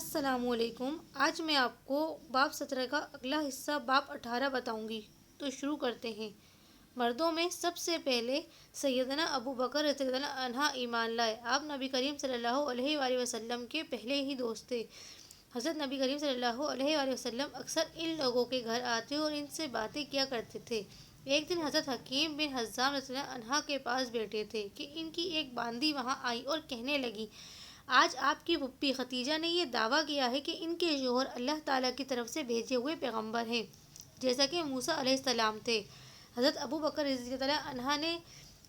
السلام علیکم۔ آج میں آپ کو باب 17 کا اگلا حصہ باب 18 بتاؤں گی۔ تو شروع کرتے ہیں۔ مردوں میں سب سے پہلے سیدنا ابو بکر رضی اللہ عنہ ایمان لائے۔ آپ نبی کریم صلی اللہ علیہ وآلہ وسلم کے پہلے ہی دوست تھے۔ حضرت نبی کریم صلی اللہ علیہ وآلہ وسلم اکثر ان لوگوں کے گھر آتے اور ان سے باتیں کیا کرتے تھے۔ ایک دن حضرت حکیم بن حزام رضی اللہ عنہ کے پاس بیٹھے تھے کہ ان کی ایک باندی وہاں آئی اور کہنے لگی، آج آپ کی پھپھی ختیجہ نے یہ دعویٰ کیا ہے کہ ان کے شوہر اللہ تعالیٰ کی طرف سے بھیجے ہوئے پیغمبر ہیں، جیسا کہ موسیٰ علیہ السلام تھے۔ حضرت ابو بکر رضی اللہ عنہ نے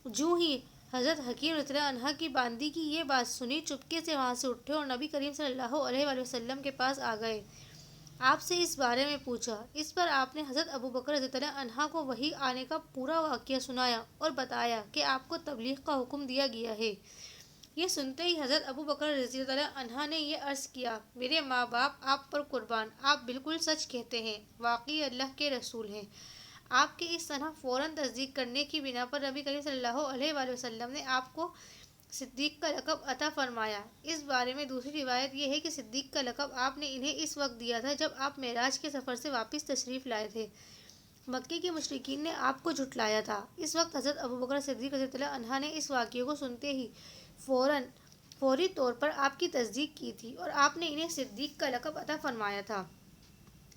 جو ہی حضرت حکیم رضی اللہ عنہ کی باندی کی یہ بات سنی، چپکے سے وہاں سے اٹھے اور نبی کریم صلی اللہ علیہ وآلہ وسلم کے پاس آ گئے۔ آپ سے اس بارے میں پوچھا۔ اس پر آپ نے حضرت ابو بکر رضی اللہ عنہ کو وحی آنے کا پورا واقعہ سنایا اور بتایا کہ آپ کو تبلیغ کا حکم دیا گیا ہے۔ یہ سنتے ہی حضرت ابو بکر رضی اللہ عنہ نے یہ عرض کیا، میرے ماں باپ آپ پر قربان، آپ بالکل سچ کہتے ہیں، واقعی اللہ کے رسول ہیں۔ آپ کی اس طرح فوراً تصدیق کرنے کی بنا پر نبی کریم صلی اللہ علیہ وآلہ وسلم نے آپ کو صدیق کا لقب عطا فرمایا۔ اس بارے میں دوسری روایت یہ ہے کہ صدیق کا لقب آپ نے انہیں اس وقت دیا تھا جب آپ معراج کے سفر سے واپس تشریف لائے تھے۔ مکے کے مشرکین نے آپ کو جھٹلایا تھا۔ اس وقت حضرت ابو بکر صدیق رضی اللہ عنہ نے اس واقعے کو سنتے ہی فوری طور پر آپ کی تصدیق کی تھی اور آپ نے انہیں صدیق کا لقب عطا فرمایا تھا۔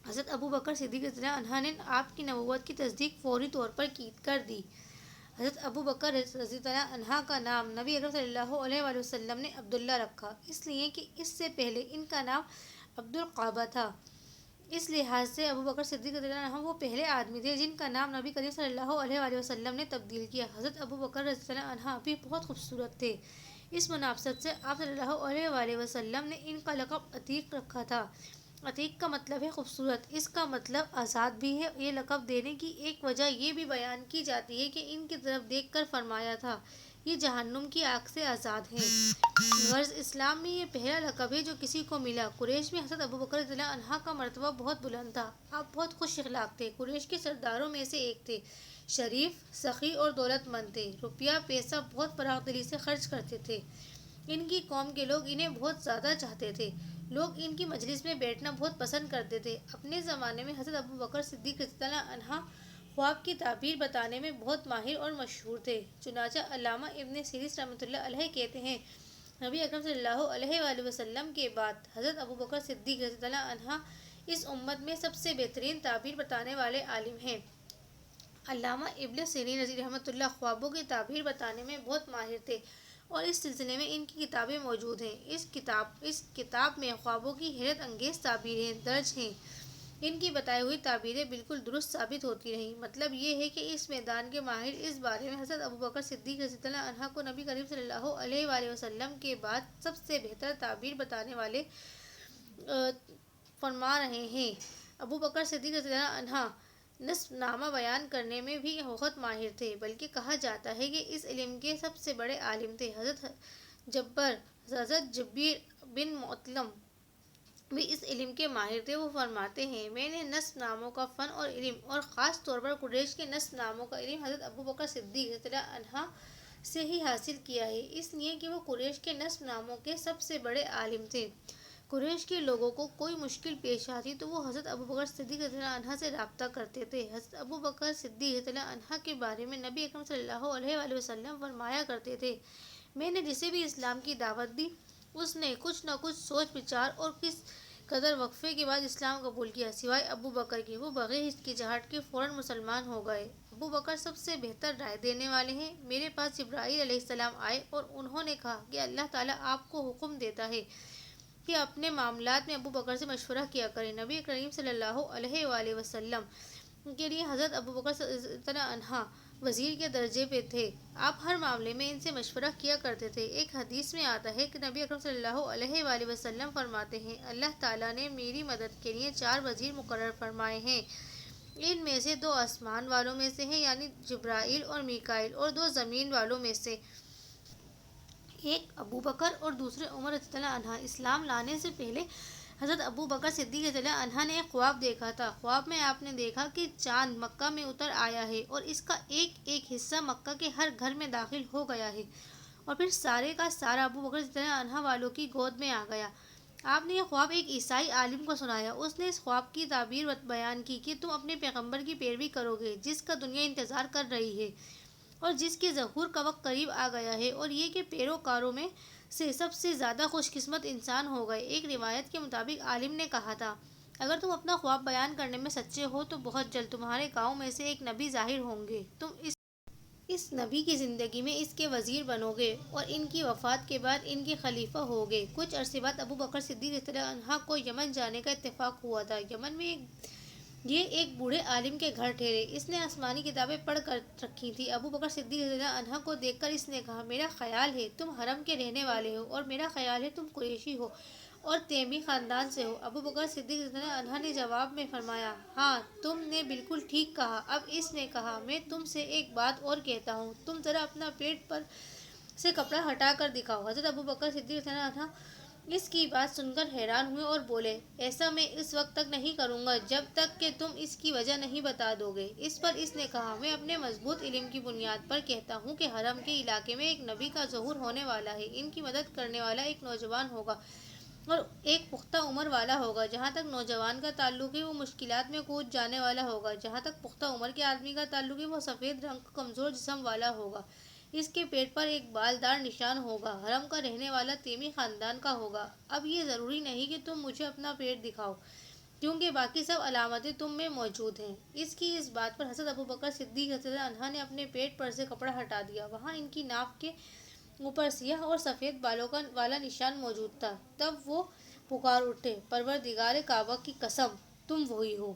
حضرت ابو بکر صدیق رضی اللہ عنہ نے آپ کی نبوت کی تصدیق فوری طور پر کر دی۔ حضرت ابو بکر رضی اللہ عنہ کا نام نبی اکرم صلی اللہ علیہ وآلہ وسلم نے عبداللہ رکھا، اس لیے کہ اس سے پہلے ان کا نام عبد القعبہ تھا۔ اس لحاظ سے ابو بکر صدیق رضی اللہ عنہ وہ پہلے آدمی تھے جن کا نام نبی کریم صلی اللہ علیہ وآلہ وسلم نے تبدیل کیا۔ حضرت ابو بکر رضی اللہ عنہ بھی بہت خوبصورت تھے۔ اس مناسبت سے آپ صلی اللہ علیہ وآلہ وسلم نے ان کا لقب عتیق رکھا تھا۔ عتیق کا مطلب ہے خوبصورت، اس کا مطلب آزاد بھی ہے۔ یہ لقب دینے کی ایک وجہ یہ بھی بیان کی جاتی ہے کہ ان کی طرف دیکھ کر فرمایا تھا، یہ جہنم کی آگ سے آزاد ہیں۔ غرض اسلام میں یہ پہلا لقب ہے جو کسی کو ملا۔ قریش میں حضرت ابو بکر رضی اللہ عنہ کا مرتبہ بہت بلند تھا۔ آپ بہت خوش اخلاق تھے، قریش کے سرداروں میں سے ایک تھے، شریف، سخی اور دولت مند تھے، روپیہ پیسہ بہت فراخ دلی سے خرچ کرتے تھے۔ ان کی قوم کے لوگ انہیں بہت زیادہ چاہتے تھے، لوگ ان کی مجلس میں بیٹھنا بہت پسند کرتے تھے۔ اپنے زمانے میں حضرت ابو بکر صدیق رضی اللہ عنہ خواب کی تعبیر بتانے میں بہت ماہر اور مشہور تھے۔ چنانچہ علامہ ابن سیرین رحمۃ اللہ علیہ کہتے ہیں، نبی اکرم صلی اللہ علیہ وآلہ وسلم کے بعد حضرت ابو بکر صدیق رضی اللہ عنہ اس امت میں سب سے بہترین تعبیر بتانے والے عالم ہیں۔ علامہ ابن سیرین رحمۃ اللہ خوابوں کی تعبیر بتانے میں بہت ماہر تھے اور اس سلسلے میں ان کی کتابیں موجود ہیں۔ اس کتاب میں خوابوں کی حیرت انگیز تعبیریں درج ہیں۔ ان کی بتائی ہوئی تعبیریں بالکل درست ثابت ہوتی رہیں۔ مطلب یہ ہے کہ اس میدان کے ماہر اس بارے میں حضرت ابو بکر صدیق رضی اللہ عنہ کو نبی کریم صلی اللہ علیہ وآلہ وسلم کے بعد سب سے بہتر تعبیر بتانے والے فرما رہے ہیں۔ ابو بکر صدیق رضی اللہ عنہ نسب نامہ بیان کرنے میں بھی بہت ماہر تھے، بلکہ کہا جاتا ہے کہ اس علم کے سب سے بڑے عالم تھے۔ حضرت جبیر بن مطعم بھی اس علم کے ماہر تھے۔ وہ فرماتے ہیں، میں نے نسب ناموں کا فن اور علم اور خاص طور پر قریش کے نسب ناموں کا علم حضرت ابو بکر صدیق رضی اللہ عنہ سے ہی حاصل کیا ہے، اس لیے کہ وہ قریش کے نسب ناموں کے سب سے بڑے عالم تھے۔ قریش کے لوگوں کو کوئی مشکل پیش آتی تو وہ حضرت ابو بکر صدیق رضی اللہ عنہ سے رابطہ کرتے تھے۔ حضرت ابو بکر صدیق رضی اللہ عنہ کے بارے میں نبی اکرم صلی اللہ علیہ وآلہ وسلم فرمایا کرتے تھے، میں نے جسے بھی اسلام کی دعوت دی، اس نے کچھ نہ کچھ سوچ بچار اور کس قدر وقفے کے بعد اسلام قبول کیا، سوائے ابو بکر کے، وہ بغیر ہچکچاہٹ کے فوراً مسلمان ہو گئے۔ ابو بکر سب سے بہتر رائے دینے والے ہیں۔ میرے پاس جبرائیل علیہ السلام آئے اور انہوں نے کہا کہ اللہ تعالیٰ آپ کو حکم دیتا ہے کہ اپنے معاملات میں ابو بکر سے مشورہ کیا کریں۔ نبی کریم صلی اللہ علیہ وآلہ وسلم کے لیے حضرت ابو بکر صلی اللہ عنہ وزیر کے درجے پہ تھے۔ آپ ہر معاملے میں ان سے مشورہ کیا کرتے تھے۔ ایک حدیث میں آتا ہے کہ نبی اکرم صلی اللہ علیہ وآلہ وسلم فرماتے ہیں، اللہ تعالیٰ نے میری مدد کے لیے 4 وزیر مقرر فرمائے ہیں، ان میں سے 2 آسمان والوں میں سے ہیں، یعنی جبرائیل اور میکائیل، اور 2 زمین والوں میں سے، ایک ابو بکر اور دوسرے عمر رضی اللہ عنہ۔ اسلام لانے سے پہلے حضرت ابو بکر صدیق رضی اللہ عنہ نے ایک خواب دیکھا تھا۔ خواب میں آپ نے دیکھا کہ چاند مکہ میں اتر آیا ہے اور اس کا ایک ایک حصہ مکہ کے ہر گھر میں داخل ہو گیا ہے، اور پھر سارے کا سارا ابو بکر رضی اللہ عنہ والوں کی گود میں آ گیا۔ آپ نے یہ خواب ایک عیسائی عالم کو سنایا۔ اس نے اس خواب کی تعبیر بیان کی کہ تم اپنے پیغمبر کی پیروی کرو گے جس کا دنیا انتظار کر رہی ہے اور جس کے ظہور کا وقت قریب آ گیا ہے، اور یہ کہ پیروکاروں میں سے سب سے زیادہ خوش قسمت انسان ہو گئے۔ ایک روایت کے مطابق عالم نے کہا تھا، اگر تم اپنا خواب بیان کرنے میں سچے ہو تو بہت جلد تمہارے گاؤں میں سے ایک نبی ظاہر ہوں گے، تم اس نبی کی زندگی میں اس کے وزیر بنو گے اور ان کی وفات کے بعد ان کے خلیفہ ہوگے۔ کچھ عرصے بعد ابو بکر صدیق رضی اللہ عنہ کو یمن جانے کا اتفاق ہوا تھا۔ یمن میں یہ ایک بوڑھے عالم کے گھر ٹھہرے۔ اس نے آسمانی کتابیں پڑھ کر رکھی تھیں۔ ابو بکر صدیق رضی اللہ عنہ کو دیکھ کر اس نے کہا، میرا خیال ہے تم حرم کے رہنے والے ہو، اور میرا خیال ہے تم قریشی ہو اور تیمی خاندان سے ہو۔ ابو بکر صدیق رضی اللہ عنہ نے جواب میں فرمایا، ہاں تم نے بالکل ٹھیک کہا۔ اب اس نے کہا، میں تم سے ایک بات اور کہتا ہوں، تم ذرا اپنا پیٹ پر سے کپڑا ہٹا کر دکھاؤ۔ حضرت ابو بکر صدیق رضی اللہ عنہ اس کی بات سن کر حیران ہوئے اور بولے، ایسا میں اس وقت تک نہیں کروں گا جب تک کہ تم اس کی وجہ نہیں بتا دو گے۔ اس پر اس نے کہا، میں اپنے مضبوط علم کی بنیاد پر کہتا ہوں کہ حرم کے علاقے میں ایک نبی کا ظہور ہونے والا ہے۔ ان کی مدد کرنے والا ایک نوجوان ہوگا اور ایک پختہ عمر والا ہوگا۔ جہاں تک نوجوان کا تعلق ہے وہ مشکلات میں کود جانے والا ہوگا، جہاں تک پختہ عمر کے آدمی کا تعلق ہے وہ سفید رنگ کا کمزور جسم والا ہوگا۔ اس کے پیٹ پر ایک بالدار نشان ہوگا، حرم کا رہنے والا تیمی خاندان کا ہوگا۔ اب یہ ضروری نہیں کہ تم مجھے اپنا پیٹ دکھاؤ، کیونکہ باقی سب علامتیں تم میں موجود ہیں۔ اس کی اس بات پر حضرت ابو بکر صدیق رضی اللہ عنہ نے اپنے پیٹ پر سے کپڑا ہٹا دیا۔ وہاں ان کی ناف کے اوپر سیاہ اور سفید بالوں والا نشان موجود تھا۔ تب وہ پکار اٹھے، پروردگار کعبہ کی قسم، تم وہی ہو۔